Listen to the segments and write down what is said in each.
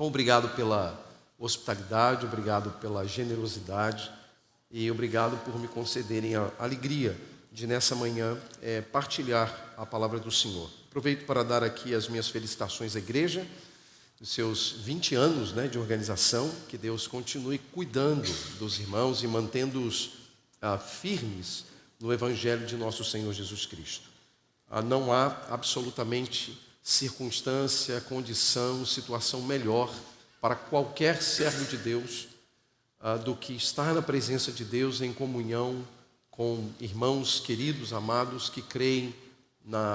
Então, obrigado pela hospitalidade, obrigado pela generosidade e obrigado por me concederem a alegria de nessa manhã partilhar a palavra do Senhor. Aproveito para dar aqui as minhas felicitações à igreja, dos seus 20 anos de organização, que Deus continue cuidando dos irmãos e mantendo-os firmes no Evangelho de nosso Senhor Jesus Cristo. Não há absolutamente circunstância, condição, situação melhor para qualquer servo de Deus do que estar na presença de Deus em comunhão com irmãos queridos, amados, que creem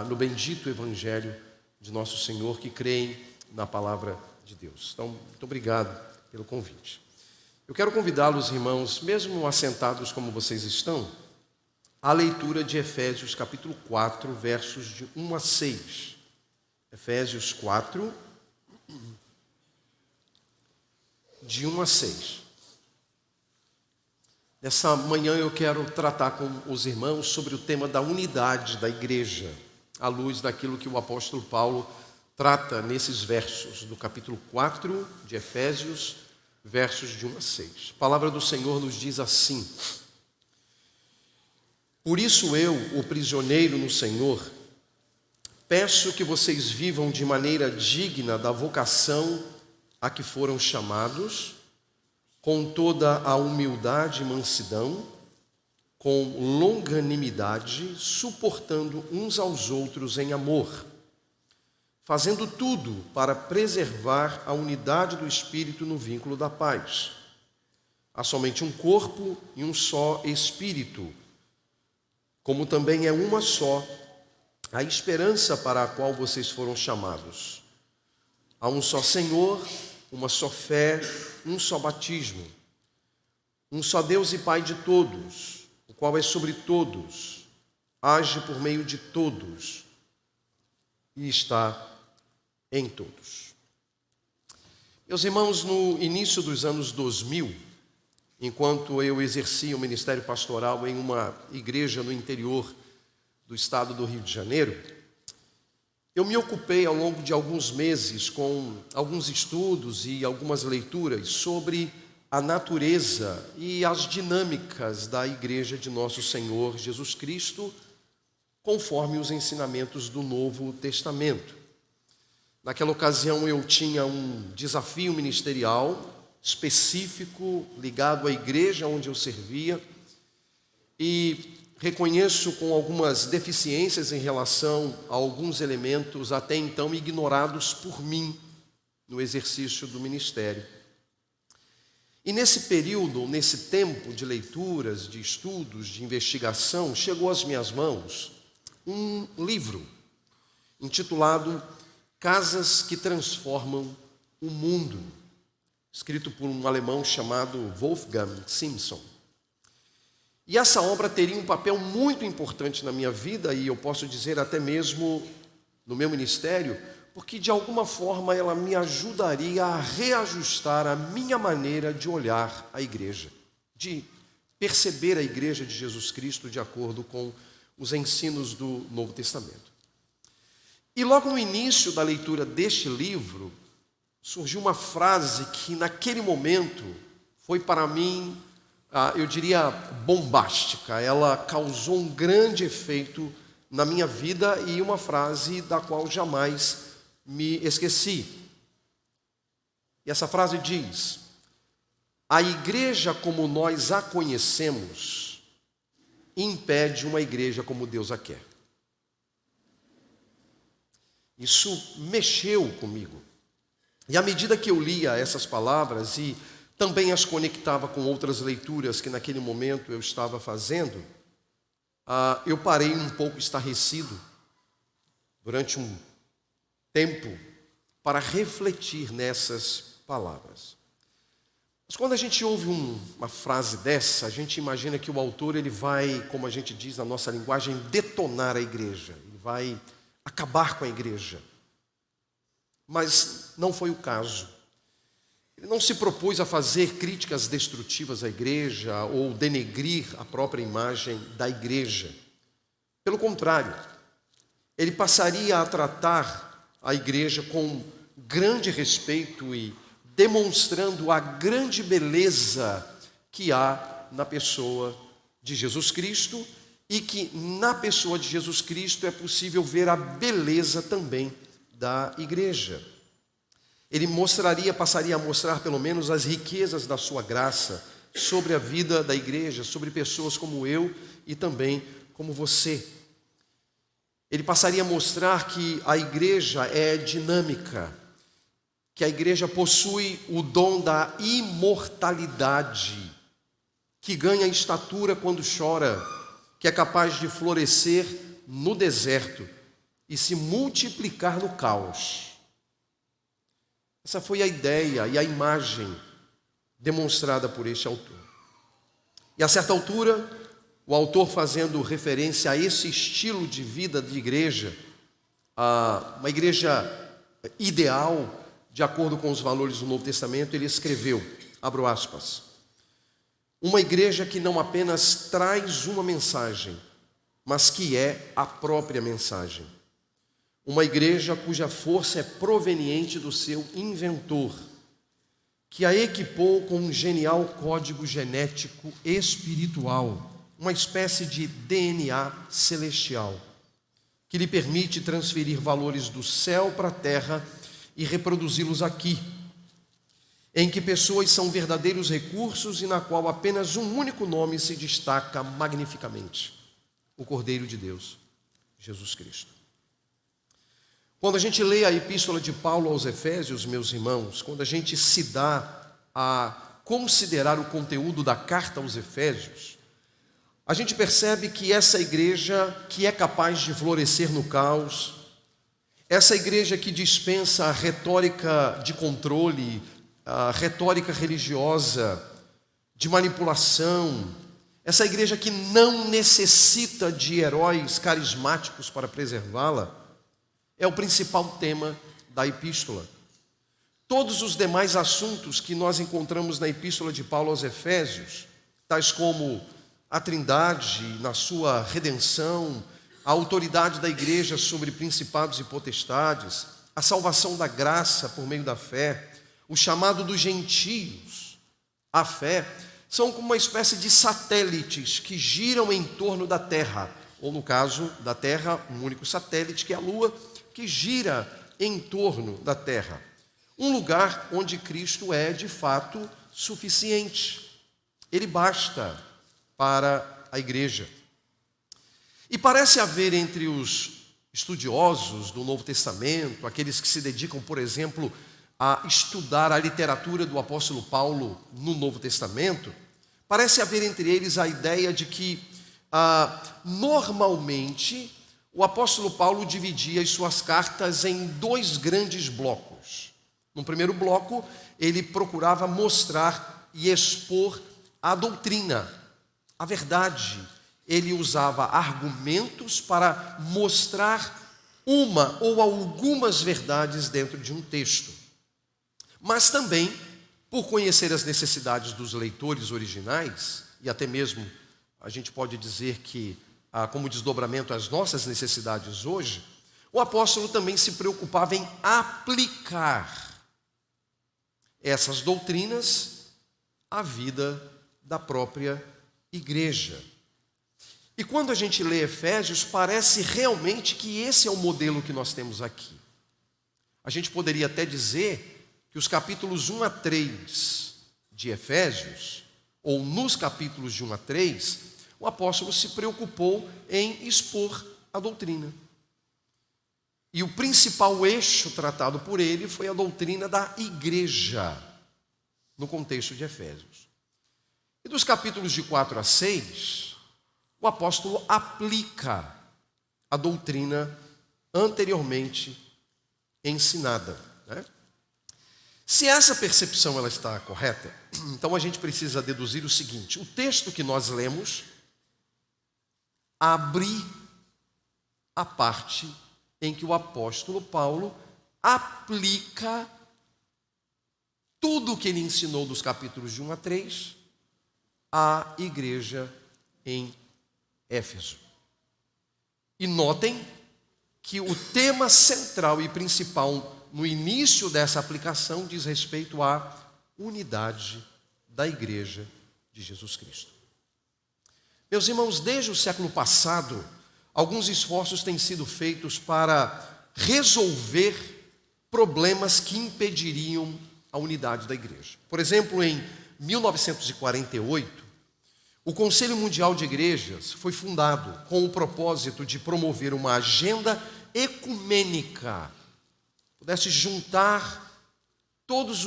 no bendito Evangelho de nosso Senhor, que creem na palavra de Deus. Então, muito obrigado pelo convite. Eu quero convidá-los, irmãos, mesmo assentados como vocês estão, à leitura de Efésios capítulo 4, versos de 1 a 6. Efésios 4, de 1 a 6. Nessa manhã eu quero tratar com os irmãos sobre o tema da unidade da igreja, à luz daquilo que o apóstolo Paulo trata nesses versos do capítulo 4 de Efésios, versos de 1 a 6. A palavra do Senhor nos diz assim: Por isso eu, o prisioneiro no Senhor, peço que vocês vivam de maneira digna da vocação a que foram chamados, com toda a humildade e mansidão, com longanimidade, suportando uns aos outros em amor, fazendo tudo para preservar a unidade do Espírito no vínculo da paz. Há somente um corpo e um só Espírito, como também é uma só a esperança para a qual vocês foram chamados. Há um só Senhor, uma só fé, um só batismo, um só Deus e Pai de todos, o qual é sobre todos, age por meio de todos e está em todos. Meus irmãos, no início dos anos 2000, enquanto eu exercia o ministério pastoral em uma igreja no interior do estado do Rio de Janeiro, eu me ocupei ao longo de alguns meses com alguns estudos e algumas leituras sobre a natureza e as dinâmicas da igreja de nosso Senhor Jesus Cristo, conforme os ensinamentos do Novo Testamento. Naquela ocasião eu tinha um desafio ministerial específico ligado à igreja onde eu servia e reconheço com algumas deficiências em relação a alguns elementos até então ignorados por mim no exercício do ministério. E nesse período, nesse tempo de leituras, de estudos, de investigação, chegou às minhas mãos um livro intitulado Casas que Transformam o Mundo, escrito por um alemão chamado Wolfgang Simpson. E essa obra teria um papel muito importante na minha vida, e eu posso dizer até mesmo no meu ministério, porque de alguma forma ela me ajudaria a reajustar a minha maneira de olhar a igreja, de perceber a igreja de Jesus Cristo de acordo com os ensinos do Novo Testamento. E logo no início da leitura deste livro, surgiu uma frase que naquele momento foi para mim, eu diria, bombástica. Ela causou um grande efeito na minha vida e uma frase da qual jamais me esqueci. E essa frase diz: a igreja como nós a conhecemos impede uma igreja como Deus a quer. Isso mexeu comigo. E à medida que eu lia essas palavras e também as conectava com outras leituras que naquele momento eu estava fazendo, eu parei um pouco estarrecido durante um tempo para refletir nessas palavras. Mas quando a gente ouve uma frase dessa, a gente imagina que o autor ele vai, como a gente diz na nossa linguagem, detonar a igreja, ele vai acabar com a igreja. Mas não foi o caso. Ele não se propôs a fazer críticas destrutivas à igreja ou denegrir a própria imagem da igreja. Pelo contrário, ele passaria a tratar a igreja com grande respeito e demonstrando a grande beleza que há na pessoa de Jesus Cristo e que na pessoa de Jesus Cristo é possível ver a beleza também da igreja. Ele passaria a mostrar pelo menos as riquezas da sua graça sobre a vida da igreja, sobre pessoas como eu e também como você. Ele passaria a mostrar que a igreja é dinâmica, que a igreja possui o dom da imortalidade, que ganha estatura quando chora, que é capaz de florescer no deserto e se multiplicar no caos. Essa foi a ideia e a imagem demonstrada por este autor. E a certa altura, o autor, fazendo referência a esse estilo de vida de igreja, uma igreja ideal, de acordo com os valores do Novo Testamento, ele escreveu, abro aspas, uma igreja que não apenas traz uma mensagem, mas que é a própria mensagem. Uma igreja cuja força é proveniente do seu inventor, que a equipou com um genial código genético espiritual, uma espécie de DNA celestial, que lhe permite transferir valores do céu para a terra e reproduzi-los aqui, em que pessoas são verdadeiros recursos e na qual apenas um único nome se destaca magnificamente: o Cordeiro de Deus, Jesus Cristo. Quando a gente lê a epístola de Paulo aos Efésios, meus irmãos, quando a gente se dá a considerar o conteúdo da carta aos Efésios, a gente percebe que essa igreja que é capaz de florescer no caos, essa igreja que dispensa a retórica de controle, a retórica religiosa, de manipulação, essa igreja que não necessita de heróis carismáticos para preservá-la, é o principal tema da epístola. Todos os demais assuntos que nós encontramos na epístola de Paulo aos Efésios, tais como a Trindade na sua redenção, a autoridade da igreja sobre principados e potestades, a salvação da graça por meio da fé, o chamado dos gentios à fé, são como uma espécie de satélites que giram em torno da Terra, ou no caso da Terra, um único satélite que é a Lua, que gira em torno da Terra. Um lugar onde Cristo é, de fato, suficiente. Ele basta para a igreja. E parece haver entre os estudiosos do Novo Testamento, aqueles que se dedicam, por exemplo, a estudar a literatura do apóstolo Paulo no Novo Testamento, parece haver entre eles a ideia de que, normalmente, o apóstolo Paulo dividia as suas cartas em dois grandes blocos. No primeiro bloco, ele procurava mostrar e expor a doutrina, a verdade. Ele usava argumentos para mostrar uma ou algumas verdades dentro de um texto. Mas também, por conhecer as necessidades dos leitores originais, e até mesmo a gente pode dizer que, como desdobramento às nossas necessidades hoje, o apóstolo também se preocupava em aplicar essas doutrinas à vida da própria igreja. E quando a gente lê Efésios, parece realmente que esse é o modelo que nós temos aqui. A gente poderia até dizer que os capítulos 1 a 3 de Efésios, ou nos capítulos de 1 a 3, o apóstolo se preocupou em expor a doutrina. E o principal eixo tratado por ele foi a doutrina da igreja, no contexto de Efésios. E dos capítulos de 4 a 6, o apóstolo aplica a doutrina anteriormente ensinada, né? Se essa percepção ela está correta, então a gente precisa deduzir o seguinte: o texto que nós lemos abre a parte em que o apóstolo Paulo aplica tudo o que ele ensinou dos capítulos de 1 a 3 à igreja em Éfeso. E notem que o tema central e principal no início dessa aplicação, diz respeito à unidade da Igreja de Jesus Cristo. Meus irmãos, desde o século passado, alguns esforços têm sido feitos para resolver problemas que impediriam a unidade da Igreja. Por exemplo, em 1948, o Conselho Mundial de Igrejas foi fundado com o propósito de promover uma agenda ecumênica, pudesse juntar todas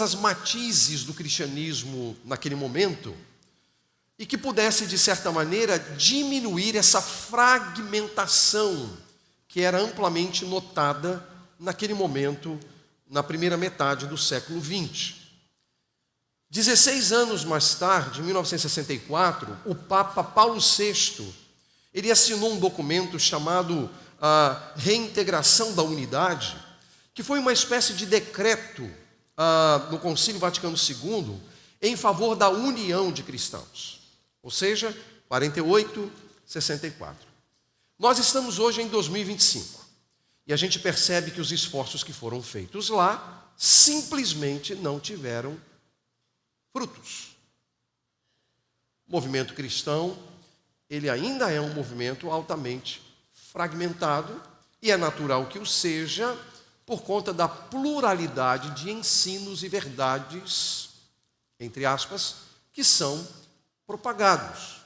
as matizes do cristianismo naquele momento e que pudesse, de certa maneira, diminuir essa fragmentação que era amplamente notada naquele momento, na primeira metade do século XX. 16 anos mais tarde, em 1964, o Papa Paulo VI, ele assinou um documento chamado a Reintegração da Unidade, que foi uma espécie de decreto no Concílio Vaticano II em favor da união de cristãos. Ou seja, 48, 64. Nós estamos hoje em 2025 e a gente percebe que os esforços que foram feitos lá simplesmente não tiveram frutos. O movimento cristão, ele ainda é um movimento altamente fragmentado e é natural que o seja por conta da pluralidade de ensinos e verdades, entre aspas, que são propagados.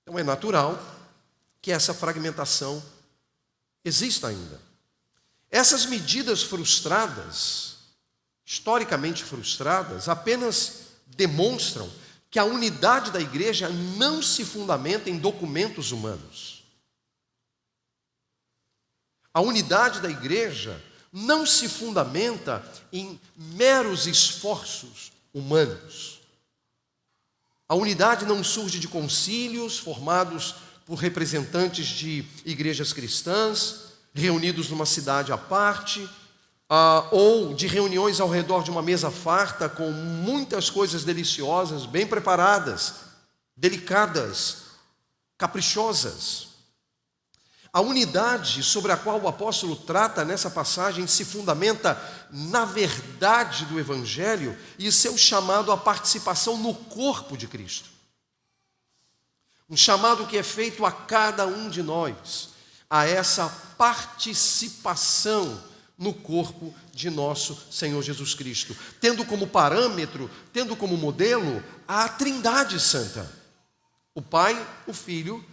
Então é natural que essa fragmentação exista ainda. Essas medidas frustradas, historicamente frustradas, apenas demonstram que a unidade da igreja não se fundamenta em documentos humanos. A unidade da igreja não se fundamenta em meros esforços humanos. A unidade não surge de concílios formados por representantes de igrejas cristãs, reunidos numa cidade à parte, ou de reuniões ao redor de uma mesa farta com muitas coisas deliciosas, bem preparadas, delicadas, caprichosas. A unidade sobre a qual o apóstolo trata nessa passagem se fundamenta na verdade do Evangelho e seu chamado à participação no corpo de Cristo. Um chamado que é feito a cada um de nós, a essa participação no corpo de nosso Senhor Jesus Cristo, tendo como parâmetro, tendo como modelo a Trindade Santa, o Pai, o Filho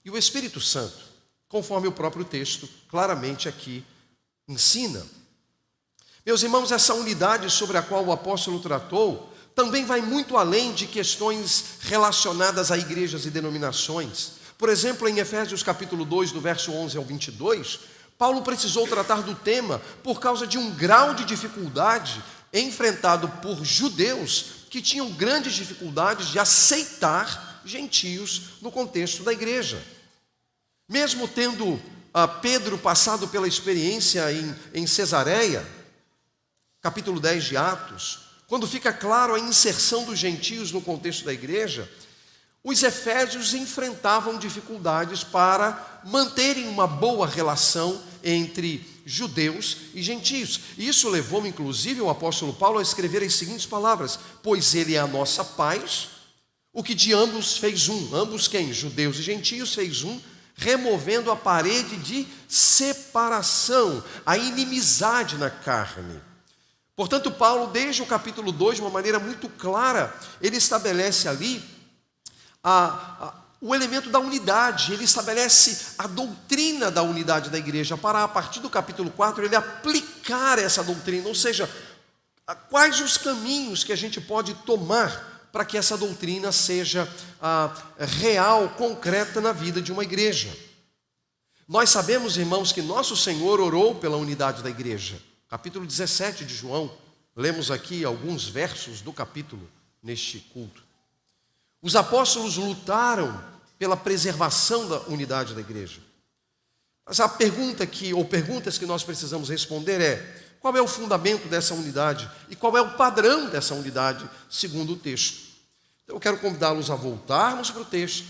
e o Espírito Santo, conforme o próprio texto claramente aqui ensina. Meus irmãos, essa unidade sobre a qual o apóstolo tratou também vai muito além de questões relacionadas a igrejas e denominações. Por exemplo, em Efésios capítulo 2, do verso 11 ao 22, Paulo precisou tratar do tema por causa de um grau de dificuldade enfrentado por judeus que tinham grandes dificuldades de aceitar gentios no contexto da igreja. Mesmo tendo Pedro passado pela experiência em Cesareia, capítulo 10 de Atos, quando fica claro a inserção dos gentios no contexto da igreja, os efésios enfrentavam dificuldades para manterem uma boa relação entre judeus e gentios. E isso levou, inclusive, o apóstolo Paulo a escrever as seguintes palavras: pois ele é a nossa paz, o que de ambos fez um. Ambos quem? Judeus e gentios fez um, removendo a parede de separação, a inimizade na carne. Portanto, Paulo, desde o capítulo 2, de uma maneira muito clara, ele estabelece ali o elemento da unidade, ele estabelece a doutrina da unidade da igreja, para a partir do capítulo 4 ele aplicar essa doutrina, ou seja, quais os caminhos que a gente pode tomar para que essa doutrina seja real, concreta na vida de uma igreja. Nós sabemos, irmãos, que nosso Senhor orou pela unidade da igreja. Capítulo 17 de João, lemos aqui alguns versos do capítulo neste culto. Os apóstolos lutaram pela preservação da unidade da igreja. Mas a perguntas que nós precisamos responder é: qual é o fundamento dessa unidade e qual é o padrão dessa unidade segundo o texto? Então eu quero convidá-los a voltarmos para o texto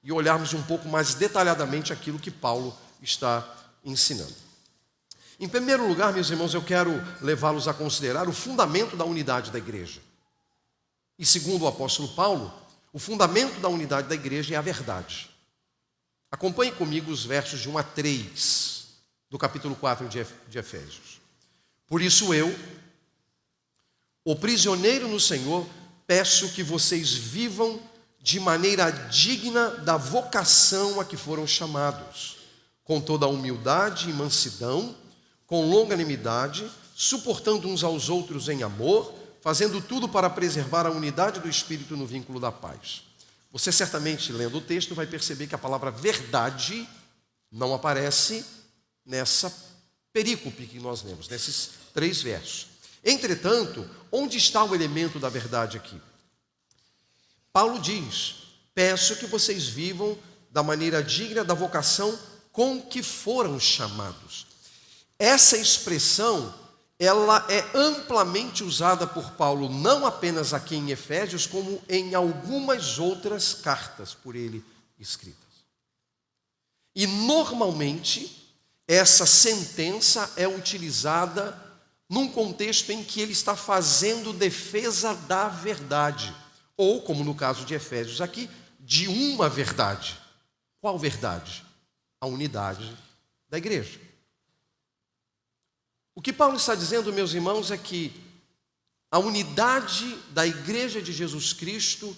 e olharmos um pouco mais detalhadamente aquilo que Paulo está ensinando. Em primeiro lugar, meus irmãos, eu quero levá-los a considerar o fundamento da unidade da igreja. E segundo o apóstolo Paulo, o fundamento da unidade da igreja é a verdade. Acompanhe comigo os versos de 1 a 3 do capítulo 4 de Efésios. Por isso eu, o prisioneiro no Senhor, peço que vocês vivam de maneira digna da vocação a que foram chamados, com toda a humildade e mansidão, com longanimidade, suportando uns aos outros em amor, fazendo tudo para preservar a unidade do Espírito no vínculo da paz. Você certamente, lendo o texto, vai perceber que a palavra verdade não aparece nessa perícope que nós lemos, nesses 3 versos. Entretanto, onde está o elemento da verdade aqui? Paulo diz: peço que vocês vivam da maneira digna da vocação com que foram chamados. Essa expressão, ela é amplamente usada por Paulo, não apenas aqui em Efésios, como em algumas outras cartas por ele escritas. E normalmente, essa sentença é utilizada num contexto em que ele está fazendo defesa da verdade, ou, como no caso de Efésios aqui, de uma verdade. Qual verdade? A unidade da igreja. O que Paulo está dizendo, meus irmãos, é que a unidade da igreja de Jesus Cristo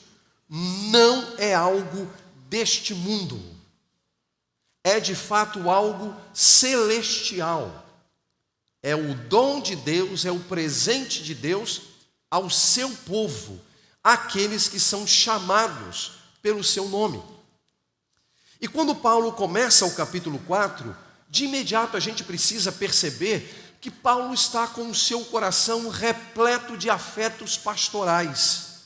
não é algo deste mundo. É de fato algo celestial. É o dom de Deus, é o presente de Deus ao seu povo, aqueles que são chamados pelo seu nome. E quando Paulo começa o capítulo 4, de imediato a gente precisa perceber que Paulo está com o seu coração repleto de afetos pastorais.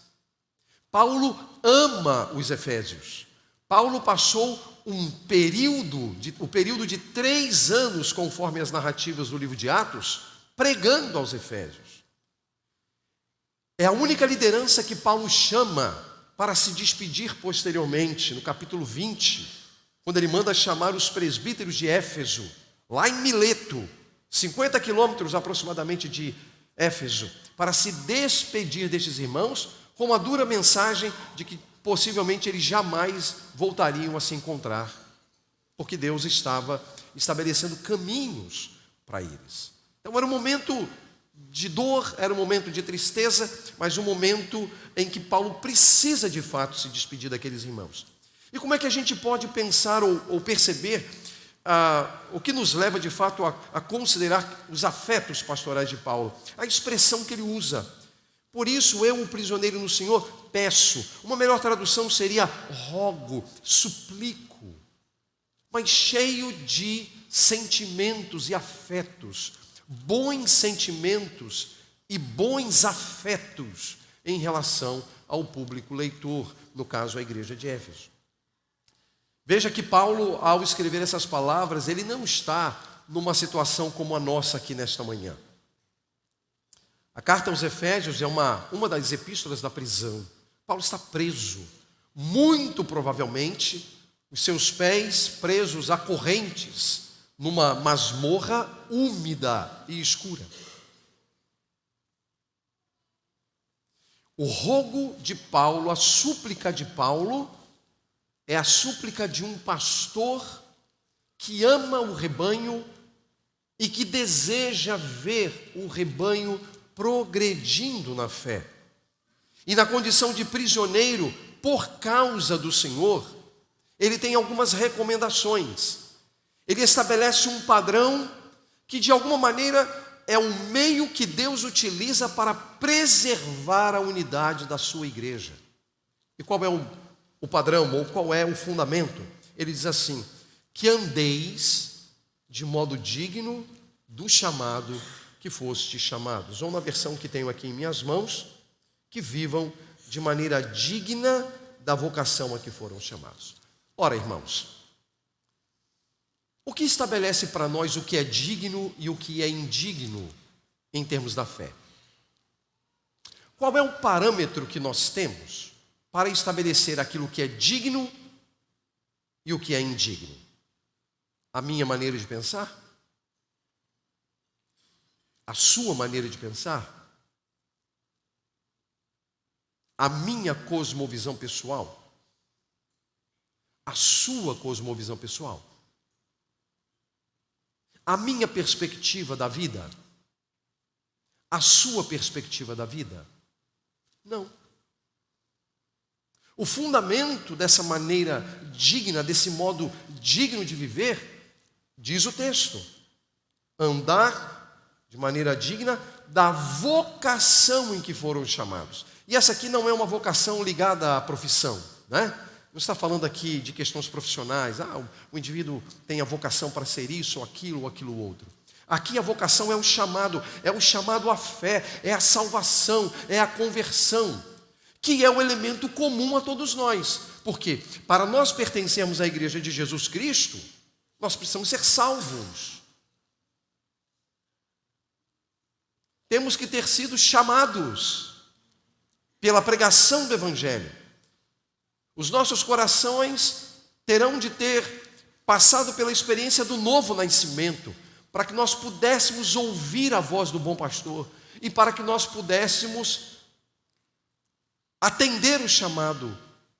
Paulo ama os efésios. Paulo passou o período de 3 anos, conforme as narrativas do livro de Atos, pregando aos efésios. É a única liderança que Paulo chama para se despedir posteriormente, no capítulo 20, quando ele manda chamar os presbíteros de Éfeso, lá em Mileto, 50 quilômetros aproximadamente de Éfeso, para se despedir destes irmãos com uma dura mensagem de que possivelmente eles jamais voltariam a se encontrar, porque Deus estava estabelecendo caminhos para eles. Então era um momento de dor, era um momento de tristeza, mas um momento em que Paulo precisa de fato se despedir daqueles irmãos. E como é que a gente pode pensar ou perceber o que nos leva de fato a considerar os afetos pastorais de Paulo? A expressão que ele usa: por isso eu, o prisioneiro no Senhor, peço. Uma melhor tradução seria rogo, suplico, mas cheio de sentimentos e afetos, bons sentimentos e bons afetos em relação ao público leitor, no caso a igreja de Éfeso. Veja que Paulo, ao escrever essas palavras, ele não está numa situação como a nossa aqui nesta manhã. A carta aos Efésios é uma das epístolas da prisão. Paulo está preso, muito provavelmente, os seus pés presos a correntes, numa masmorra úmida e escura. O rogo de Paulo, a súplica de Paulo, é a súplica de um pastor que ama o rebanho e que deseja ver o rebanho progredindo na fé. E na condição de prisioneiro, por causa do Senhor, ele tem algumas recomendações. Ele estabelece um padrão que, de alguma maneira, é o meio que Deus utiliza para preservar a unidade da sua igreja. E qual é o padrão, ou qual é o fundamento? Ele diz assim: que andeis de modo digno do chamado que foste chamados. Ou na versão que tenho aqui em minhas mãos, que vivam de maneira digna da vocação a que foram chamados. Ora, irmãos, o que estabelece para nós o que é digno e o que é indigno em termos da fé? Qual é o parâmetro que nós temos para estabelecer aquilo que é digno e o que é indigno? A minha maneira de pensar? A sua maneira de pensar? A minha cosmovisão pessoal? A sua cosmovisão pessoal? A minha perspectiva da vida? A sua perspectiva da vida? Não. O fundamento dessa maneira digna, desse modo digno de viver, diz o texto: andar de maneira digna da vocação em que foram chamados. E essa aqui não é uma vocação ligada à profissão, né? Não está falando aqui de questões profissionais. O indivíduo tem a vocação para ser isso, ou aquilo outro. Aqui a vocação é o chamado à fé, é a salvação, é a conversão, que é o elemento comum a todos nós. Por quê? Para nós pertencermos à igreja de Jesus Cristo, nós precisamos ser salvos. Temos que ter sido chamados pela pregação do Evangelho. Os nossos corações terão de ter passado pela experiência do novo nascimento, para que nós pudéssemos ouvir a voz do bom pastor e para que nós pudéssemos atender o chamado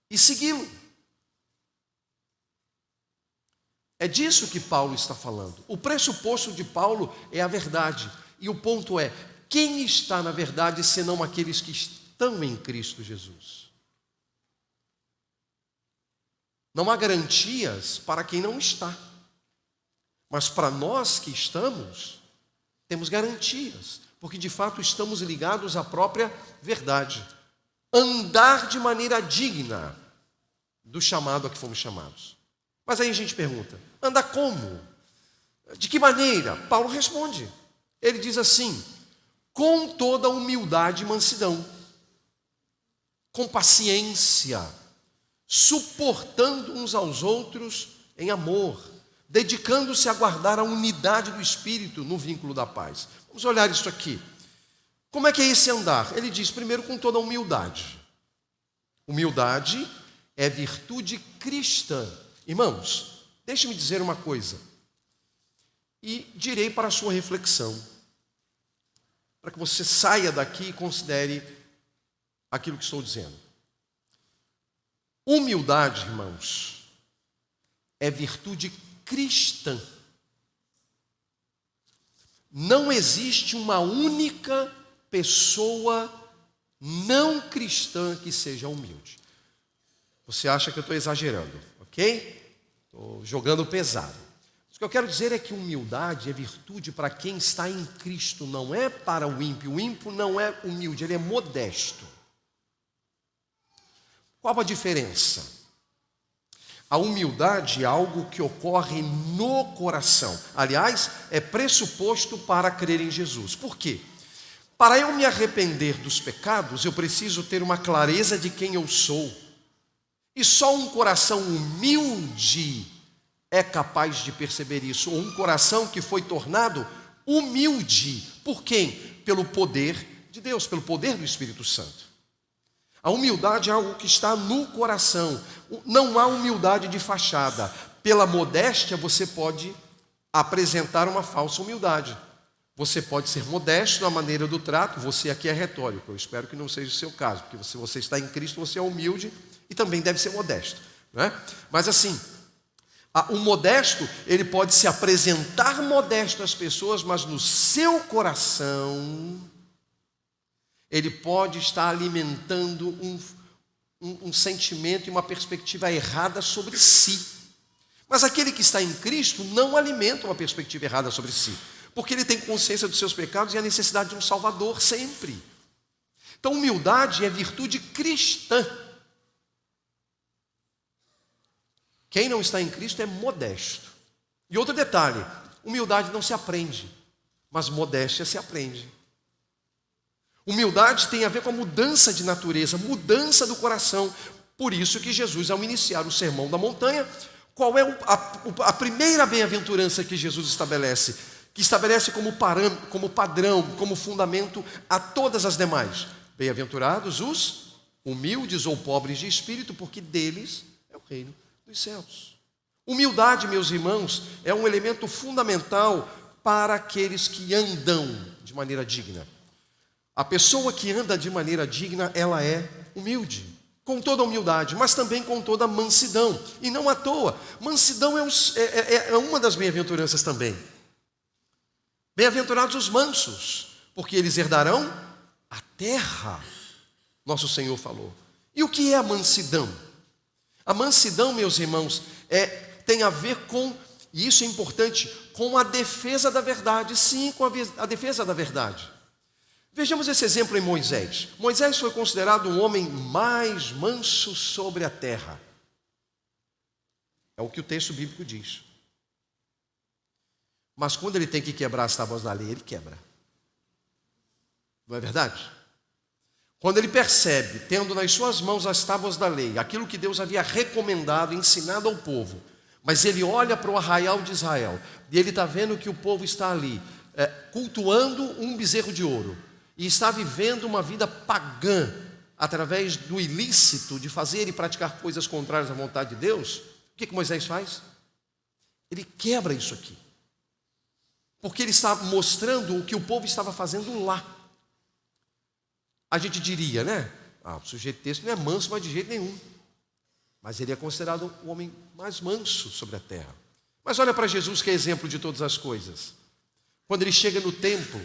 e segui-lo. É disso que Paulo está falando. O pressuposto de Paulo é a verdade. E o ponto é: quem está na verdade senão aqueles que estão em Cristo Jesus? Não há garantias para quem não está. Mas para nós que estamos, temos garantias, porque de fato estamos ligados à própria verdade. Andar de maneira digna do chamado a que fomos chamados. Mas aí a gente pergunta: andar como? De que maneira? Paulo responde. Ele diz assim: com toda humildade e mansidão, com paciência, suportando uns aos outros em amor, dedicando-se a guardar a unidade do Espírito no vínculo da paz. Vamos olhar isso aqui. Como é que é esse andar? Ele diz, primeiro, com toda humildade. Humildade é virtude cristã. Irmãos, deixe-me dizer uma coisa, e direi para a sua reflexão, para que você saia daqui e considere aquilo que estou dizendo. Humildade, irmãos, é virtude cristã. Não existe uma única pessoa não cristã que seja humilde. Você acha que eu estou exagerando, ok? Estou jogando pesado. O que eu quero dizer é que humildade é virtude para quem está em Cristo, não é para o ímpio. O ímpio não é humilde, ele é modesto. Qual a diferença? A humildade é algo que ocorre no coração. Aliás, é pressuposto para crer em Jesus. Por quê? Para eu me arrepender dos pecados, eu preciso ter uma clareza de quem eu sou. E só um coração humilde é capaz de perceber isso. Ou um coração que foi tornado humilde. Por quem? Pelo poder de Deus, pelo poder do Espírito Santo. A humildade é algo que está no coração. Não há humildade de fachada. Pela modéstia você pode apresentar uma falsa humildade. Você pode ser modesto na maneira do trato. Você aqui é retórico. Eu espero que não seja o seu caso, porque se você está em Cristo, você é humilde e também deve ser modesto, né? Mas assim, o modesto, ele pode se apresentar modesto às pessoas, mas no seu coração ele pode estar alimentando um sentimento e uma perspectiva errada sobre si. Mas aquele que está em Cristo não alimenta uma perspectiva errada sobre si, porque ele tem consciência dos seus pecados e a necessidade de um Salvador sempre. Então, humildade é virtude cristã. Quem não está em Cristo é modesto. E outro detalhe, humildade não se aprende, mas modéstia se aprende. Humildade tem a ver com a mudança de natureza, mudança do coração. Por isso que Jesus, ao iniciar o Sermão da Montanha, qual é a primeira bem-aventurança que Jesus estabelece? Que estabelece como padrão, como fundamento a todas as demais. Bem-aventurados os humildes ou pobres de espírito, porque deles é o reino dos céus. Humildade, meus irmãos, é um elemento fundamental para aqueles que andam de maneira digna. A pessoa que anda de maneira digna, ela é humilde, com toda a humildade, mas também com toda a mansidão. E não à toa, mansidão é uma das bem-aventuranças também. Bem-aventurados os mansos, porque eles herdarão a terra, nosso Senhor falou. E o que é a mansidão? A mansidão, meus irmãos, tem a ver com, e isso é importante, com a defesa da verdade. Sim, com a defesa da verdade. Vejamos esse exemplo em Moisés. Moisés foi considerado um homem mais manso sobre a terra. É o que o texto bíblico diz. Mas quando ele tem que quebrar as tábuas da lei, ele quebra. Não é verdade? Quando ele percebe, tendo nas suas mãos as tábuas da lei, aquilo que Deus havia recomendado, ensinado ao povo, mas ele olha para o arraial de Israel, e ele está vendo que o povo está ali, cultuando um bezerro de ouro, e está vivendo uma vida pagã, através do ilícito de fazer e praticar coisas contrárias à vontade de Deus. O que Moisés faz? Ele quebra isso aqui, porque ele está mostrando o que o povo estava fazendo lá. A gente diria, né? O sujeito desse não é manso, mas de jeito nenhum. Mas ele é considerado o homem mais manso sobre a terra. Mas olha para Jesus, que é exemplo de todas as coisas. Quando ele chega no templo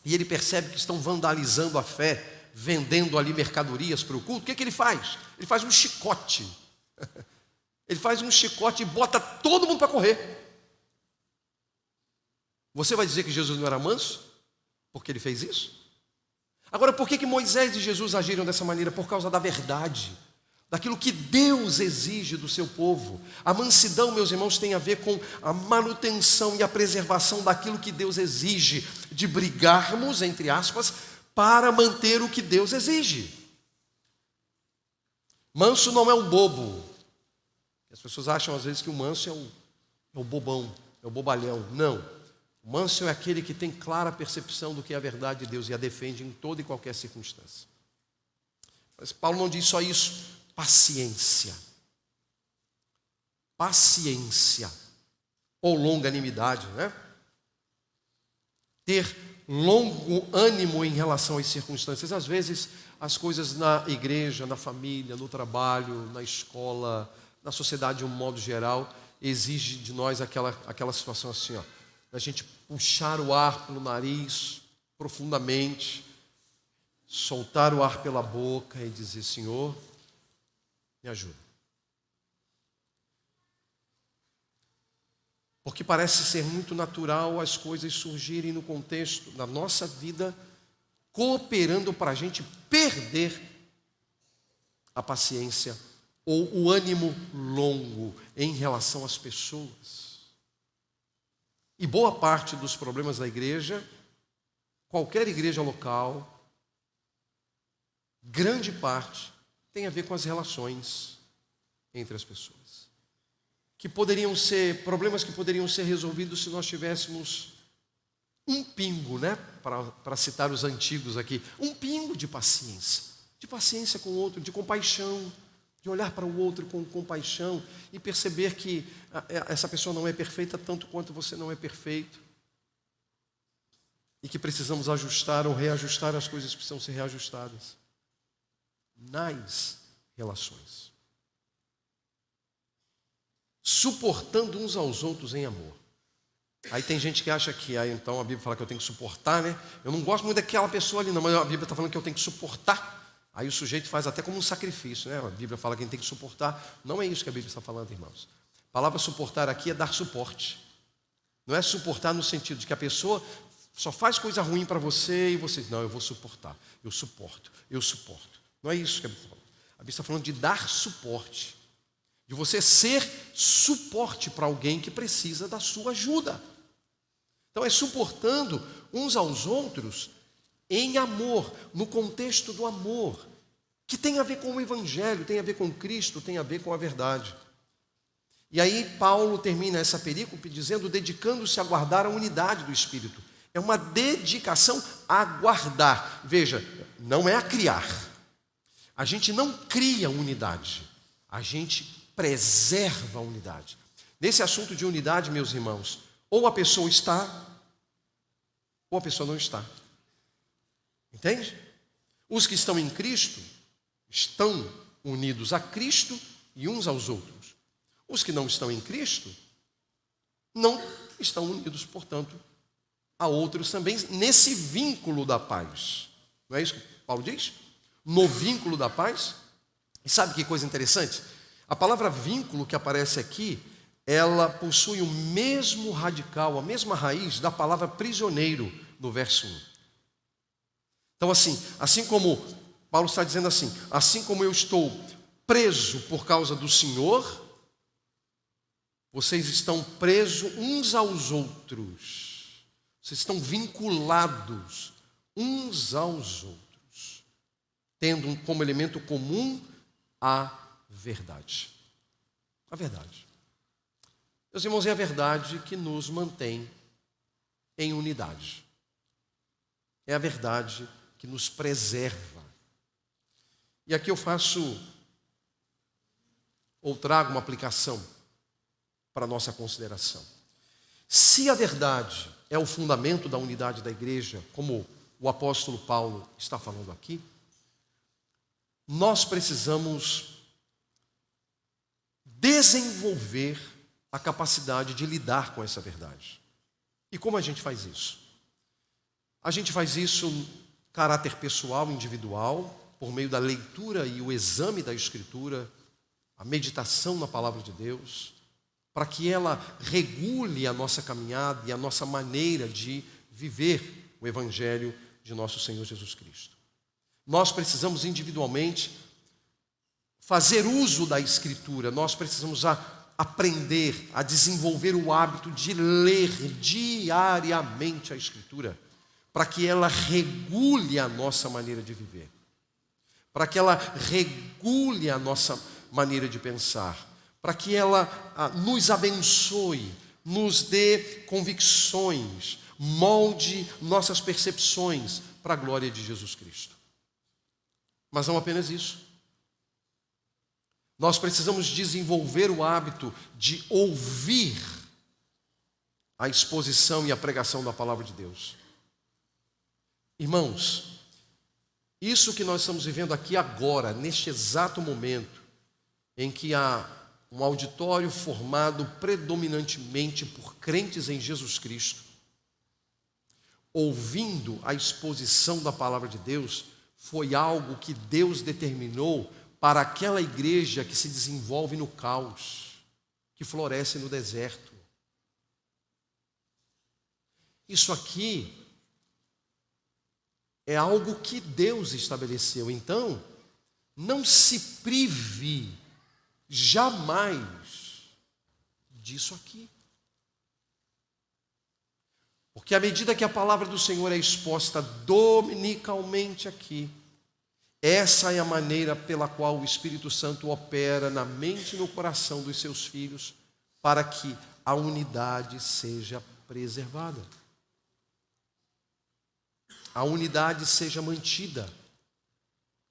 e ele percebe que estão vandalizando a fé, vendendo ali mercadorias para o culto, o que ele faz? Ele faz um chicote. Ele faz um chicote e bota todo mundo para correr. Você vai dizer que Jesus não era manso? Porque ele fez isso? Agora, por que Moisés e Jesus agiram dessa maneira? Por causa da verdade, daquilo que Deus exige do seu povo. A mansidão, meus irmãos, tem a ver com a manutenção e a preservação daquilo que Deus exige, de brigarmos, entre aspas, para manter o que Deus exige. Manso não é o bobo. As pessoas acham às vezes que o manso é o bobão, é o bobalhão. Não. O manso é aquele que tem clara percepção do que é a verdade de Deus e a defende em toda e qualquer circunstância. Mas Paulo não diz só isso. Paciência. Paciência. Ou longanimidade, né? Ter longo ânimo em relação às circunstâncias. Às vezes, as coisas na igreja, na família, no trabalho, na escola, na sociedade de um modo geral, exigem de nós aquela situação assim, ó. A gente puxar o ar pelo nariz profundamente, soltar o ar pela boca e dizer: Senhor, me ajuda. Porque parece ser muito natural as coisas surgirem no contexto da nossa vida, cooperando para a gente perder a paciência ou o ânimo longo em relação às pessoas. E boa parte dos problemas da igreja, qualquer igreja local, grande parte, tem a ver com as relações entre as pessoas. Que poderiam ser, problemas que poderiam ser resolvidos se nós tivéssemos um pingo, né? Para citar os antigos aqui, um pingo de paciência com o outro, de compaixão, de olhar para o outro com compaixão e perceber que essa pessoa não é perfeita tanto quanto você não é perfeito e que precisamos ajustar ou reajustar as coisas que precisam ser reajustadas nas relações. Suportando uns aos outros em amor. Aí tem gente que acha que então a Bíblia fala que eu tenho que suportar, né? Eu não gosto muito daquela pessoa ali não, mas a Bíblia está falando que eu tenho que suportar. Aí o sujeito faz até como um sacrifício, né? A Bíblia fala que a gente tem que suportar. Não é isso que a Bíblia está falando, irmãos. A palavra suportar aqui é dar suporte. Não é suportar no sentido de que a pessoa só faz coisa ruim para você e você diz: não, eu vou suportar, eu suporto. Não é isso que a Bíblia está falando. A Bíblia está falando de dar suporte. De você ser suporte para alguém que precisa da sua ajuda. Então é suportando uns aos outros em amor, no contexto do amor, que tem a ver com o Evangelho, tem a ver com Cristo, tem a ver com a verdade. E aí Paulo termina essa perícope dizendo: dedicando-se a guardar a unidade do Espírito. É uma dedicação a guardar. Veja, não é a criar. A gente não cria unidade, a gente preserva a unidade. Nesse assunto de unidade, meus irmãos, ou a pessoa está ou a pessoa não está. Entende? Os que estão em Cristo estão unidos a Cristo e uns aos outros. Os que não estão em Cristo não estão unidos, portanto, a outros também, nesse vínculo da paz. Não é isso que Paulo diz? No vínculo da paz. E sabe que coisa interessante? A palavra vínculo que aparece aqui, ela possui o mesmo radical, a mesma raiz da palavra prisioneiro, no verso 1. Então, assim como Paulo está dizendo assim, assim como eu estou preso por causa do Senhor, vocês estão presos uns aos outros. Vocês estão vinculados uns aos outros, tendo como elemento comum a verdade. A verdade. Meus irmãos, é a verdade que nos mantém em unidade. É a verdade que nos preserva. E aqui eu faço ou trago uma aplicação para a nossa consideração. Se a verdade é o fundamento da unidade da igreja, como o apóstolo Paulo está falando aqui, nós precisamos desenvolver a capacidade de lidar com essa verdade. E como a gente faz isso? A gente faz isso em caráter pessoal, individual, por meio da leitura e o exame da Escritura, a meditação na palavra de Deus, para que ela regule a nossa caminhada e a nossa maneira de viver o Evangelho de nosso Senhor Jesus Cristo. Nós precisamos individualmente fazer uso da Escritura, nós precisamos aprender a desenvolver o hábito de ler diariamente a Escritura, para que ela regule a nossa maneira de viver, para que ela regule a nossa maneira de pensar, para que ela nos abençoe, nos dê convicções, molde nossas percepções para a glória de Jesus Cristo. Mas não apenas isso. Nós precisamos desenvolver o hábito de ouvir a exposição e a pregação da palavra de Deus. Irmãos, isso que nós estamos vivendo aqui agora, neste exato momento, em que há um auditório formado predominantemente por crentes em Jesus Cristo, ouvindo a exposição da palavra de Deus, foi algo que Deus determinou para aquela igreja que se desenvolve no caos, que floresce no deserto. Isso aqui é algo que Deus estabeleceu. Então, não se prive jamais disso aqui. Porque à medida que a palavra do Senhor é exposta dominicalmente aqui, essa é a maneira pela qual o Espírito Santo opera na mente e no coração dos seus filhos, para que a unidade seja preservada. A unidade seja mantida.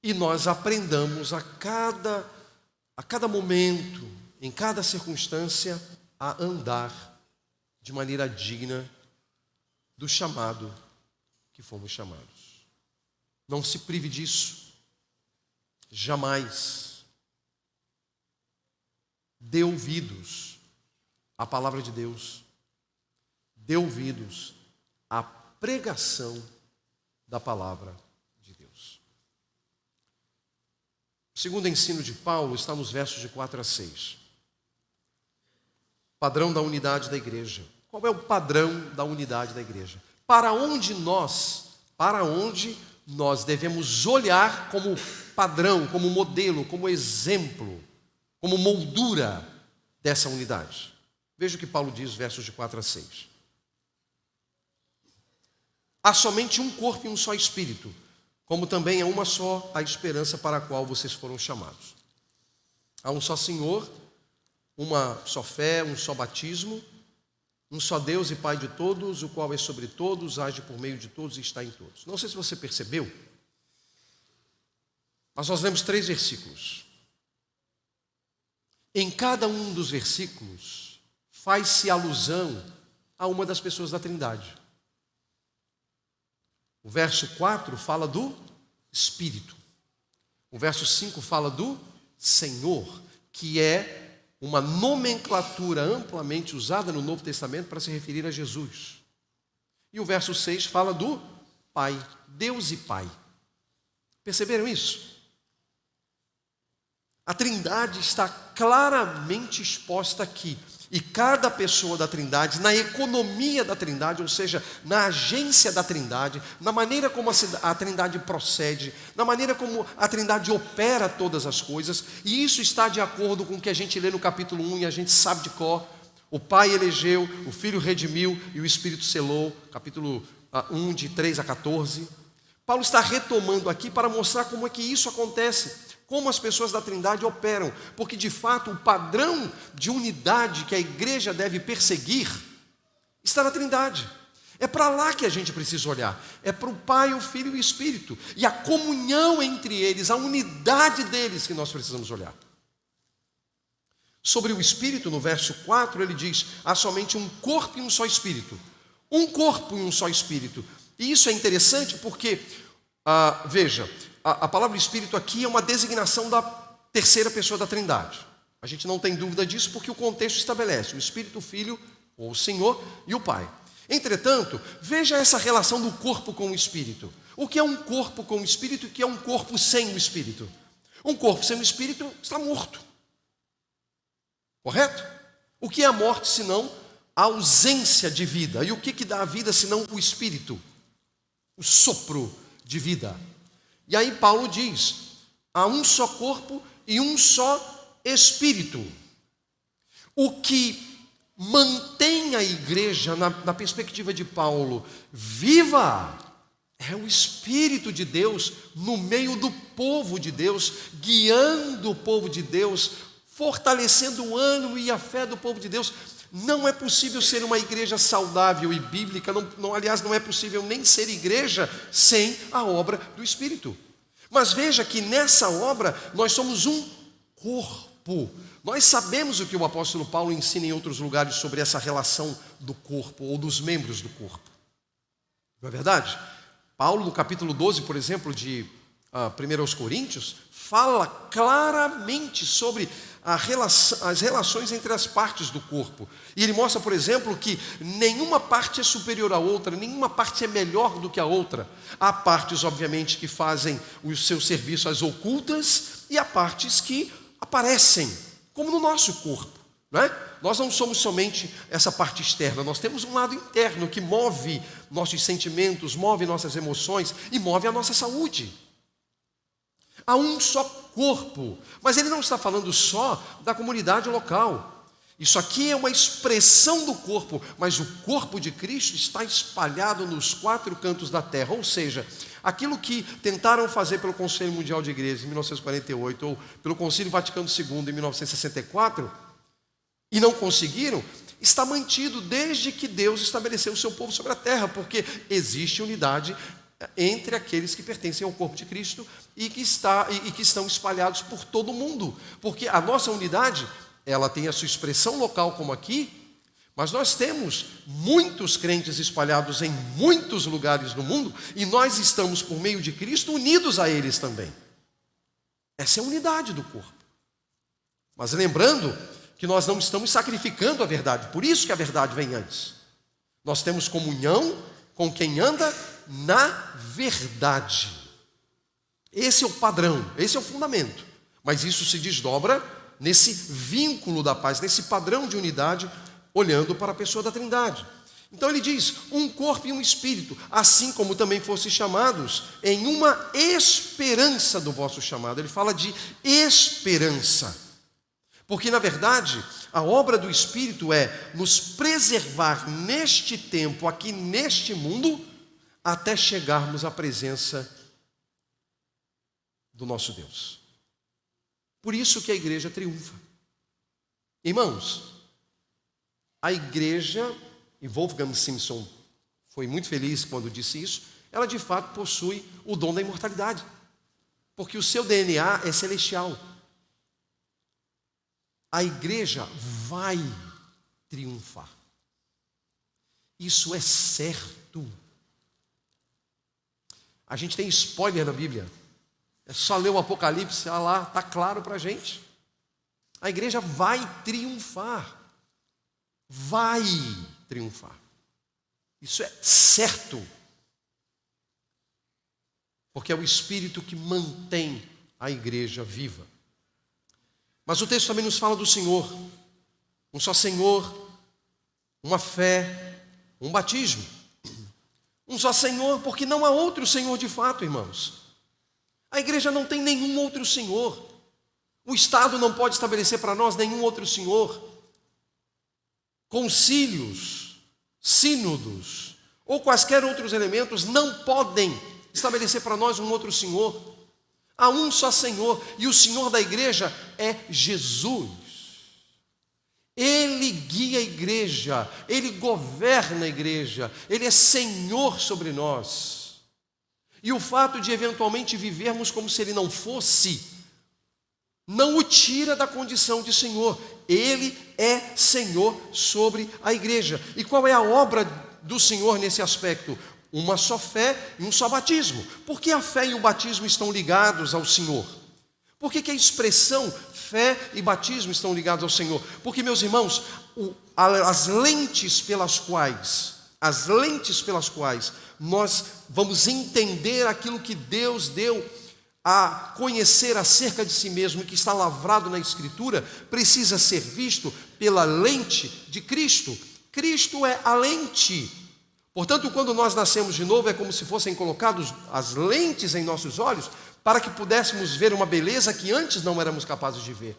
E nós aprendamos a cada momento, em cada circunstância, a andar de maneira digna do chamado que fomos chamados. Não se prive disso. Jamais. Dê ouvidos à palavra de Deus. Dê ouvidos à pregação da palavra de Deus. O segundo ensino de Paulo está nos versos de 4 a 6. Padrão da unidade da igreja. Qual é o padrão da unidade da igreja? Para onde nós devemos olhar como padrão, como modelo, como exemplo, como moldura dessa unidade. Veja o que Paulo diz, versos de 4 a 6. Há somente um corpo e um só espírito, como também é uma só a esperança para a qual vocês foram chamados. Há um só Senhor, uma só fé, um só batismo, um só Deus e Pai de todos, o qual é sobre todos, age por meio de todos e está em todos. Não sei se você percebeu, mas nós lemos 3 versículos. Em cada um dos versículos faz-se alusão a uma das pessoas da Trindade. O verso 4 fala do Espírito. O verso 5 fala do Senhor, que é uma nomenclatura amplamente usada no Novo Testamento para se referir a Jesus. E o verso 6 fala do Pai, Deus e Pai. Perceberam isso? A Trindade está claramente exposta aqui. E cada pessoa da Trindade, na economia da Trindade, ou seja, na agência da Trindade, na maneira como a Trindade procede, na maneira como a Trindade opera todas as coisas, e isso está de acordo com o que a gente lê no capítulo 1 e a gente sabe de cor. O Pai elegeu, o Filho redimiu e o Espírito selou, capítulo 1, de 3 a 14. Paulo está retomando aqui para mostrar como é que isso acontece, como as pessoas da Trindade operam, porque de fato o padrão de unidade que a igreja deve perseguir está na Trindade. É para lá que a gente precisa olhar, é para o Pai, o Filho e o Espírito, e a comunhão entre eles, a unidade deles que nós precisamos olhar. Sobre o Espírito, no verso 4, ele diz: há somente um corpo e um só Espírito. Um corpo e um só Espírito. E isso é interessante porque, veja, a palavra Espírito aqui é uma designação da terceira pessoa da Trindade. A gente não tem dúvida disso porque o contexto estabelece o Espírito, o Filho, ou o Senhor e o Pai. Entretanto, veja essa relação do corpo com o Espírito. O que é um corpo com o Espírito e o que é um corpo sem o Espírito? Um corpo sem o Espírito está morto. Correto? O que é a morte senão a ausência de vida? E o que dá a vida senão o Espírito? O sopro de vida. E aí Paulo diz: há um só corpo e um só Espírito. O que mantém a igreja, na perspectiva de Paulo, viva, é o Espírito de Deus no meio do povo de Deus, guiando o povo de Deus, fortalecendo o ânimo e a fé do povo de Deus. Não é possível ser uma igreja saudável e bíblica, aliás, não é possível nem ser igreja sem a obra do Espírito. Mas veja que nessa obra nós somos um corpo. Nós sabemos o que o apóstolo Paulo ensina em outros lugares sobre essa relação do corpo ou dos membros do corpo. Não é verdade? Paulo, no capítulo 12, por exemplo, de 1 Coríntios, fala claramente sobre as relações entre as partes do corpo. E ele mostra, por exemplo, que nenhuma parte é superior à outra, nenhuma parte é melhor do que a outra. Há partes, obviamente, que fazem o seu serviço às ocultas e há partes que aparecem, como no nosso corpo, não é? Nós não somos somente essa parte externa, nós temos um lado interno que move nossos sentimentos, move nossas emoções e move a nossa saúde. Há um só corpo, mas ele não está falando só da comunidade local. Isso aqui é uma expressão do corpo, mas o corpo de Cristo está espalhado nos 4 cantos da terra, ou seja, aquilo que tentaram fazer pelo Conselho Mundial de Igrejas em 1948 ou pelo Concílio Vaticano II em 1964 e não conseguiram, está mantido desde que Deus estabeleceu o seu povo sobre a terra, porque existe unidade entre aqueles que pertencem ao corpo de Cristo e que estão espalhados por todo o mundo, porque a nossa unidade, ela tem a sua expressão local como aqui, mas nós temos muitos crentes espalhados em muitos lugares do mundo e nós estamos, por meio de Cristo, unidos a eles também. Essa é a unidade do corpo. Mas lembrando que nós não estamos sacrificando a verdade, por isso que a verdade vem antes. Nós temos comunhão com quem anda na verdade. Esse é o padrão, esse é o fundamento. Mas isso se desdobra nesse vínculo da paz, nesse padrão de unidade, olhando para a pessoa da Trindade. Então ele diz, um corpo e um espírito, assim como também fossem chamados em uma esperança do vosso chamado. Ele fala de esperança. Porque, na verdade, a obra do Espírito é nos preservar neste tempo, aqui neste mundo, até chegarmos à presença do nosso Deus. Por isso que a igreja triunfa. Irmãos, a igreja, e Wolfgang Simpson foi muito feliz quando disse isso, ela de fato possui o dom da imortalidade, porque o seu DNA é celestial. A igreja vai triunfar. Isso é certo. A gente tem spoiler na Bíblia. É só ler o Apocalipse, lá, está claro para a gente. A igreja vai triunfar. Vai triunfar. Isso é certo. Porque é o Espírito que mantém a igreja viva. Mas o texto também nos fala do Senhor. Um só Senhor, uma fé, um batismo. Um só Senhor, porque não há outro Senhor de fato, irmãos. A igreja não tem nenhum outro Senhor. O Estado não pode estabelecer para nós nenhum outro Senhor. Concílios, sínodos ou quaisquer outros elementos não podem estabelecer para nós um outro Senhor. Há um só Senhor, e o Senhor da igreja é Jesus. Ele guia a igreja, Ele governa a igreja, Ele é Senhor sobre nós. E o fato de eventualmente vivermos como se Ele não fosse, não o tira da condição de Senhor. Ele é Senhor sobre a igreja. E qual é a obra do Senhor nesse aspecto? Uma só fé e um só batismo. Por que a fé e o batismo estão ligados ao Senhor? Por que a expressão fé e batismo estão ligados ao Senhor? Porque, meus irmãos, as lentes pelas quais nós vamos entender aquilo que Deus deu a conhecer acerca de si mesmo, que está lavrado na Escritura, precisa ser visto pela lente de Cristo. Cristo é a lente. Portanto, quando nós nascemos de novo, é como se fossem colocadas as lentes em nossos olhos, para que pudéssemos ver uma beleza que antes não éramos capazes de ver.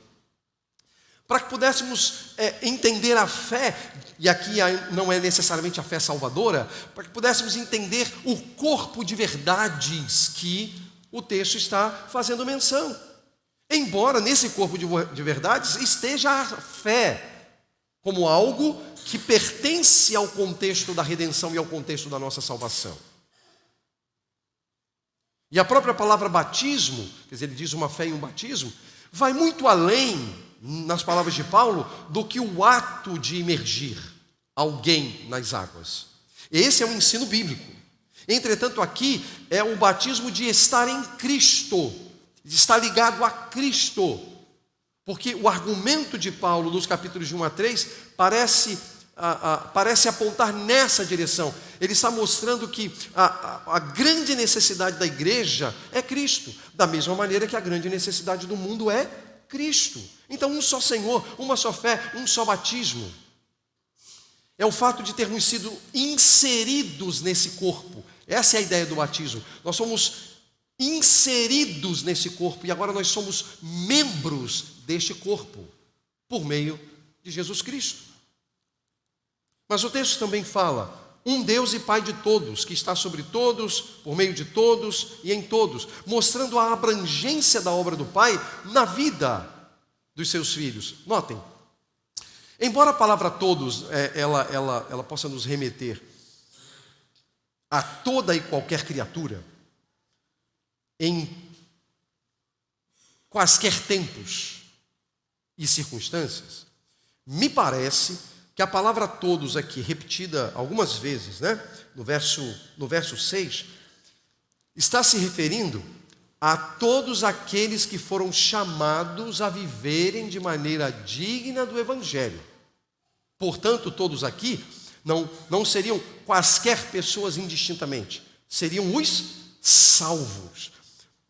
Para que pudéssemos entender a fé, e aqui não é necessariamente a fé salvadora, para que pudéssemos entender o corpo de verdades que o texto está fazendo menção. Embora nesse corpo de verdades esteja a fé, como algo que pertence ao contexto da redenção e ao contexto da nossa salvação. E a própria palavra batismo, quer dizer, ele diz uma fé e um batismo, vai muito além, nas palavras de Paulo, do que o ato de imergir alguém nas águas. Esse é um ensino bíblico. Entretanto, aqui é o batismo de estar em Cristo, de estar ligado a Cristo. Porque o argumento de Paulo, nos capítulos de 1 a 3, parece apontar nessa direção. Ele está mostrando que a grande necessidade da igreja é Cristo, da mesma maneira que a grande necessidade do mundo é Cristo. Então, um só Senhor, uma só fé, um só batismo. É o fato de termos sido inseridos nesse corpo. Essa é a ideia do batismo. Nós somos inseridos nesse corpo e agora nós somos membros deste corpo, por meio de Jesus Cristo. Mas o texto também fala, um Deus e Pai de todos, que está sobre todos, por meio de todos e em todos, mostrando a abrangência da obra do Pai na vida dos seus filhos. Notem, embora a palavra todos, ela possa nos remeter a toda e qualquer criatura, em quaisquer tempos e circunstâncias, me parece que a palavra todos aqui, repetida algumas vezes, no verso 6, está se referindo a todos aqueles que foram chamados a viverem de maneira digna do Evangelho. Portanto, todos aqui não seriam quaisquer pessoas indistintamente, seriam os salvos.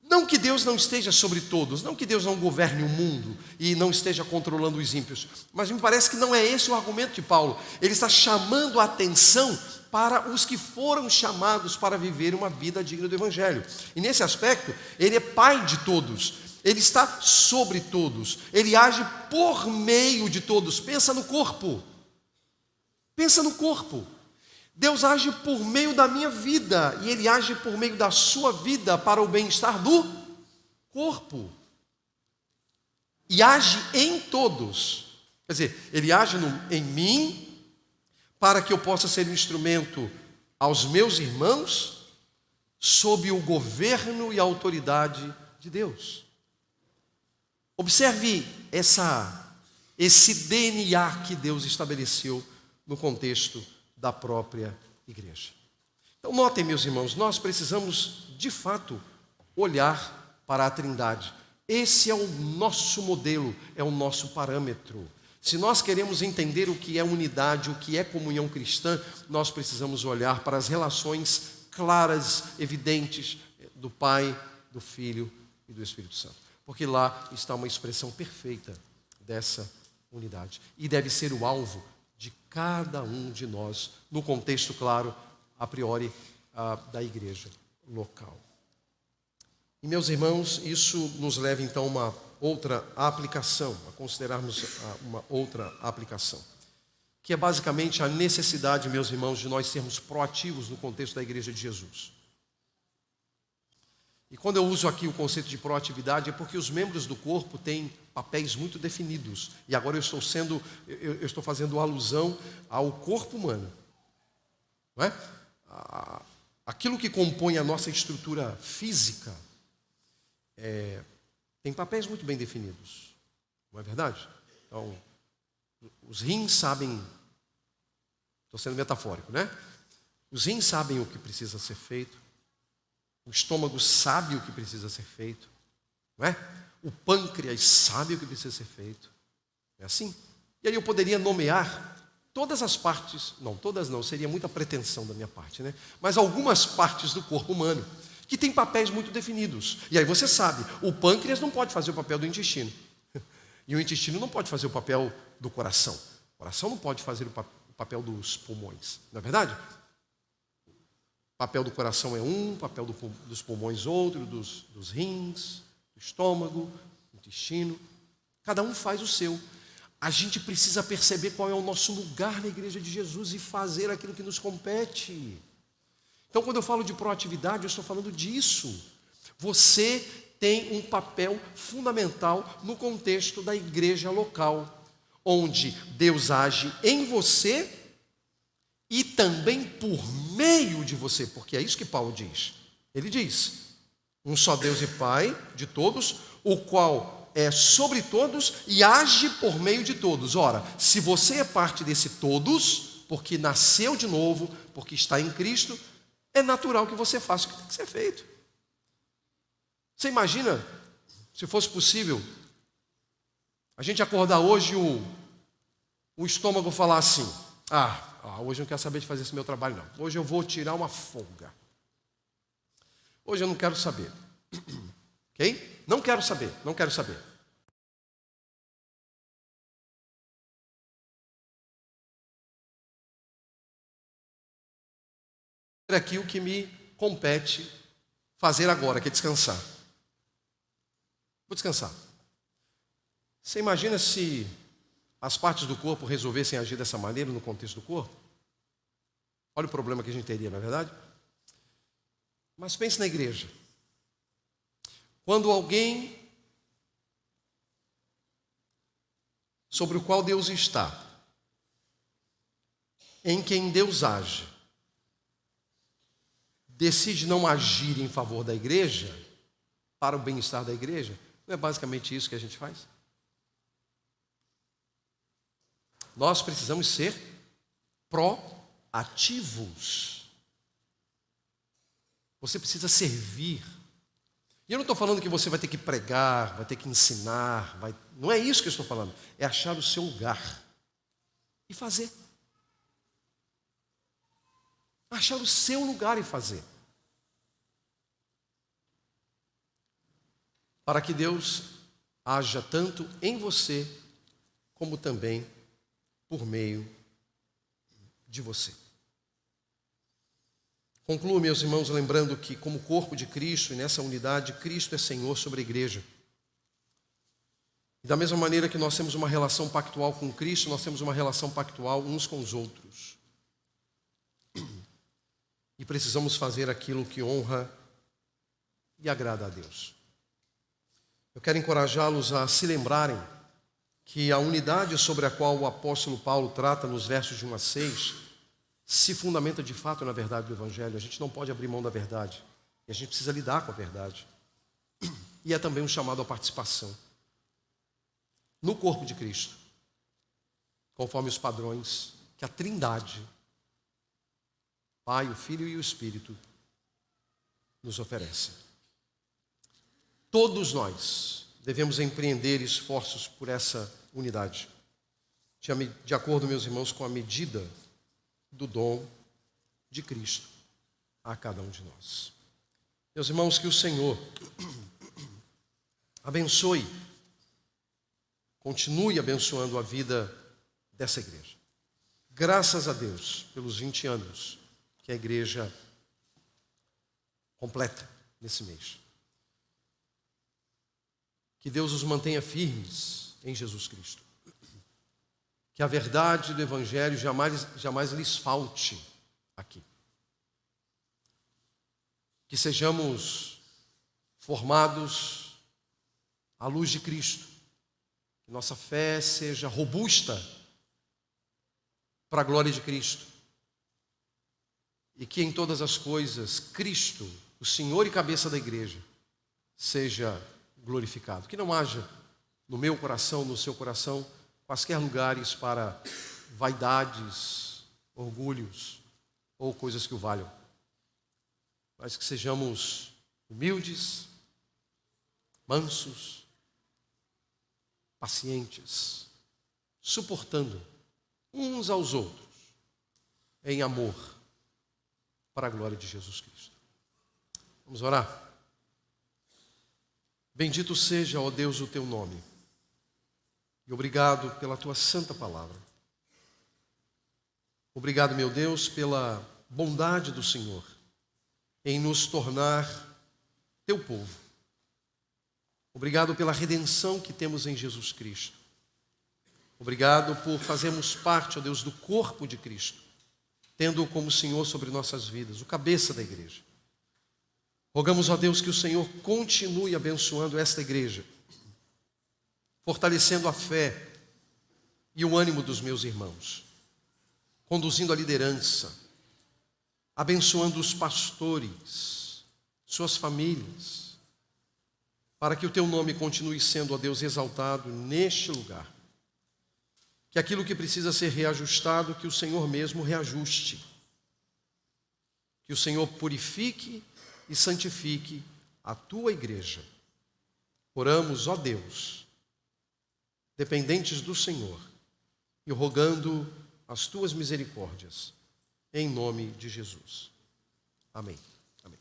Não que Deus não esteja sobre todos, não que Deus não governe o mundo e não esteja controlando os ímpios, mas me parece que não é esse o argumento de Paulo. Ele está chamando a atenção para os que foram chamados para viver uma vida digna do Evangelho. E nesse aspecto, ele é Pai de todos, ele está sobre todos, ele age por meio de todos. Pensa no corpo. Pensa no corpo. Deus age por meio da minha vida e Ele age por meio da sua vida para o bem-estar do corpo. E age em todos. Quer dizer, Ele age em mim para que eu possa ser um instrumento aos meus irmãos sob o governo e a autoridade de Deus. Observe esse DNA que Deus estabeleceu no contexto da própria igreja. Então, notem, meus irmãos, nós precisamos, de fato, olhar para a Trindade. Esse é o nosso modelo, é o nosso parâmetro. Se nós queremos entender o que é unidade, o que é comunhão cristã, nós precisamos olhar para as relações claras, evidentes do Pai, do Filho e do Espírito Santo. Porque lá está uma expressão perfeita dessa unidade. E deve ser o alvo de cada um de nós, no contexto, claro, a priori, da igreja local. E, meus irmãos, isso nos leva então a uma outra aplicação, a considerarmos uma outra aplicação, que é basicamente a necessidade, meus irmãos, de nós sermos proativos no contexto da Igreja de Jesus. E quando eu uso aqui o conceito de proatividade, é porque os membros do corpo têm papéis muito definidos. E agora eu estou fazendo alusão ao corpo humano. Não é? Aquilo que compõe a nossa estrutura física tem papéis muito bem definidos. Não é verdade? Então, os rins sabem, estou sendo metafórico, né? Os rins sabem o que precisa ser feito. O estômago sabe o que precisa ser feito, não é? O pâncreas sabe o que precisa ser feito. É assim? E aí eu poderia nomear todas as partes, não, todas não, seria muita pretensão da minha parte, né? Mas algumas partes do corpo humano que têm papéis muito definidos. E aí você sabe, o pâncreas não pode fazer o papel do intestino. E o intestino não pode fazer o papel do coração. O coração não pode fazer o papel dos pulmões, não é verdade? O papel do coração é um, o papel dos pulmões outro, dos rins, do estômago, do intestino. Cada um faz o seu. A gente precisa perceber qual é o nosso lugar na Igreja de Jesus e fazer aquilo que nos compete. Então, quando eu falo de proatividade, eu estou falando disso. Você tem um papel fundamental no contexto da igreja local, onde Deus age em você e também por meio de você, porque é isso que Paulo diz. Ele diz, um só Deus e Pai de todos, o qual é sobre todos e age por meio de todos. Ora, se você é parte desse todos, porque nasceu de novo, porque está em Cristo, é natural que você faça o que tem que ser feito. Você imagina, se fosse possível, a gente acordar hoje o estômago falar assim, hoje eu não quero saber de fazer esse meu trabalho não, hoje eu vou tirar uma folga. Hoje eu não quero saber. Ok? Não quero saber. Aqui o que me compete fazer agora, que é descansar. Vou descansar. Você imagina se as partes do corpo resolvessem agir dessa maneira no contexto do corpo? Olha o problema que a gente teria, não é verdade? Mas pense na igreja. Quando alguém sobre o qual Deus está, em quem Deus age, decide não agir em favor da igreja, para o bem-estar da igreja, não é basicamente isso que a gente faz? Nós precisamos ser proativos. Você precisa servir. E eu não estou falando que você vai ter que pregar, vai ter que ensinar, não é isso que eu estou falando. É achar o seu lugar e fazer. Achar o seu lugar e fazer. Para que Deus haja tanto em você, como também por meio de você. Concluo, meus irmãos, lembrando que, como corpo de Cristo, e nessa unidade, Cristo é Senhor sobre a igreja. E da mesma maneira que nós temos uma relação pactual com Cristo, nós temos uma relação pactual uns com os outros. E precisamos fazer aquilo que honra e agrada a Deus. Eu quero encorajá-los a se lembrarem que a unidade sobre a qual o apóstolo Paulo trata nos versos de 1 a 6 se fundamenta de fato na verdade do Evangelho. A gente não pode abrir mão da verdade. E a gente precisa lidar com a verdade. E é também um chamado à participação no corpo de Cristo, conforme os padrões que a Trindade Pai, o Filho e o Espírito nos oferecem. Todos nós devemos empreender esforços por essa unidade, de acordo, meus irmãos, com a medida do dom de Cristo a cada um de nós. Meus irmãos, que o Senhor abençoe, continue abençoando a vida dessa igreja. Graças a Deus pelos 20 anos que a igreja completa nesse mês. Que Deus os mantenha firmes em Jesus Cristo. Que a verdade do Evangelho jamais lhes falte aqui. Que sejamos formados à luz de Cristo. Que nossa fé seja robusta para a glória de Cristo. E que em todas as coisas Cristo, o Senhor e cabeça da igreja, seja glorificado. Que não haja no meu coração, no seu coração, quaisquer lugares para vaidades, orgulhos ou coisas que o valham. Mas que sejamos humildes, mansos, pacientes, suportando uns aos outros em amor para a glória de Jesus Cristo. Vamos orar? Bendito seja, ó Deus, o teu nome. E obrigado pela tua santa palavra. Obrigado, meu Deus, pela bondade do Senhor em nos tornar teu povo. Obrigado pela redenção que temos em Jesus Cristo. Obrigado por fazermos parte, ó Deus, do corpo de Cristo, tendo-o como Senhor sobre nossas vidas, o cabeça da igreja. Rogamos, ó Deus, que o Senhor continue abençoando esta igreja, fortalecendo a fé e o ânimo dos meus irmãos, conduzindo a liderança, abençoando os pastores, suas famílias, para que o teu nome continue sendo, ó Deus, exaltado neste lugar. Que aquilo que precisa ser reajustado, que o Senhor mesmo reajuste. Que o Senhor purifique e santifique a tua igreja. Oramos, ó Deus, dependentes do Senhor, e rogando as tuas misericórdias, em nome de Jesus. Amém. Amém.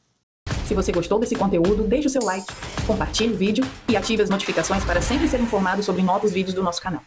Se você gostou desse conteúdo, deixe o seu like, compartilhe o vídeo e ative as notificações para sempre ser informado sobre novos vídeos do nosso canal.